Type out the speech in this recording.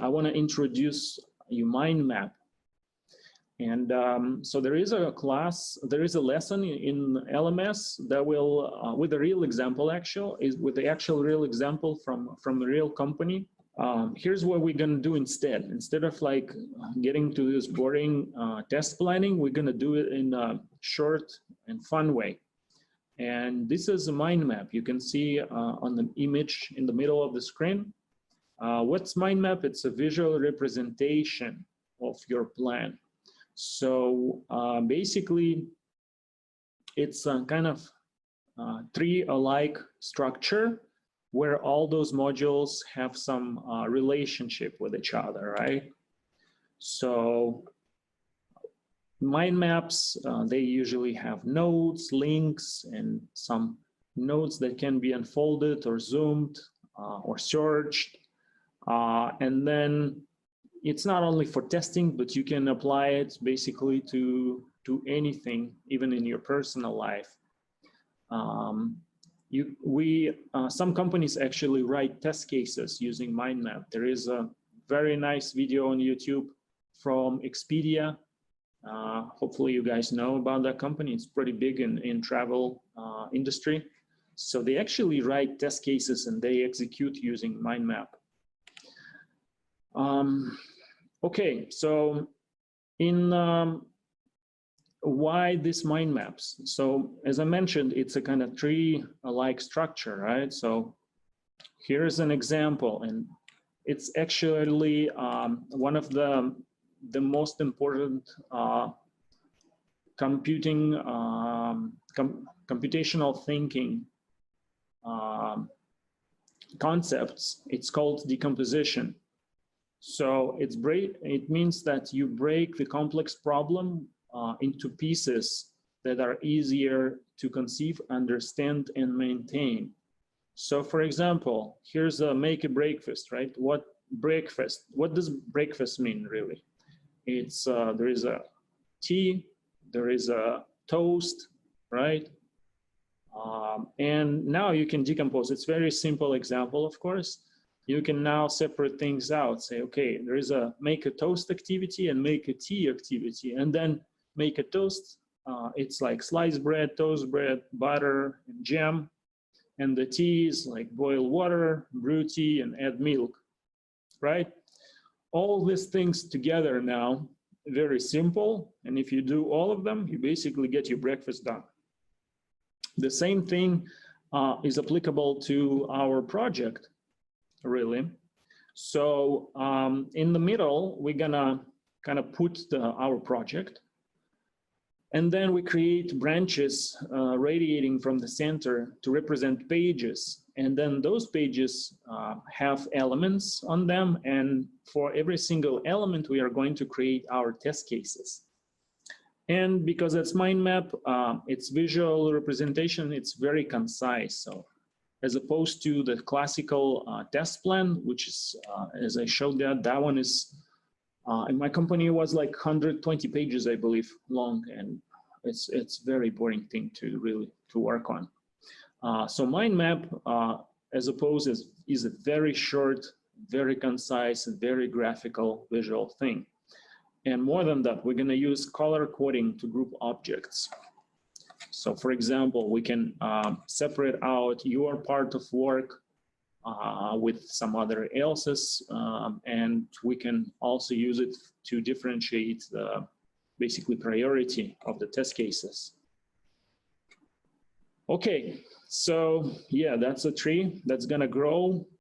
I want to introduce you mind map. And so there is a class, there is a lesson in LMS that will, with a real example, with the actual real example from the real company. Here's what we're going to do instead. Instead of like getting to this boring test planning, we're going to do it in a short and fun way. And this is a mind map. You can see on the image in the middle of the screen. What's mind map? It's a visual representation of your plan. So basically, it's a kind of tree-alike structure where all those modules have some relationship with each other, right? So mind maps, they usually have nodes, links, and some nodes that can be unfolded or zoomed or searched. And then it's not only for testing, but you can apply it basically to anything, even in your personal life. Some companies actually write test cases using mind map. There is a very nice video on YouTube from Expedia. Hopefully you guys know about that company. It's pretty big in travel industry. So they actually write test cases and they execute using mind map. Okay, so why these mind maps? So as I mentioned, it's a kind of tree-like structure, right? So here's an example, and it's actually one of the most important computational thinking concepts. It's called decomposition. So it means that you break the complex problem into pieces that are easier to conceive, understand, and maintain. So for example, here's a make a breakfast, right? What does breakfast mean really? It's there is a tea, there is a toast, right? And now you can decompose. It's a very simple example, of course. You can now separate things out, say, okay, there is a make a toast activity and make a tea activity, and then make a toast. It's like sliced bread, toast bread, butter, and jam. And the tea is like boil water, brew tea, and add milk, right? All these things together now, very simple. And if you do all of them, you basically get your breakfast done. The same thing is applicable to our project, really. So in the middle, we're gonna kind of put our project. And then we create branches radiating from the center to represent pages. And then those pages have elements on them. And for every single element, we are going to create our test cases. And because it's mind map, it's visual representation, it's very concise. So as opposed to the classical test plan, which is, as I showed that one is, in my company, it was like 120 pages, I believe, long, and it's very boring thing to work on. So mind map, as opposed, is a very short, very concise, and very graphical visual thing. And more than that, we're going to use color coding to group objects. So for example, we can separate out your part of work with some other else's, and we can also use it to differentiate the basically priority of the test cases. Okay, so yeah, that's a tree that's gonna grow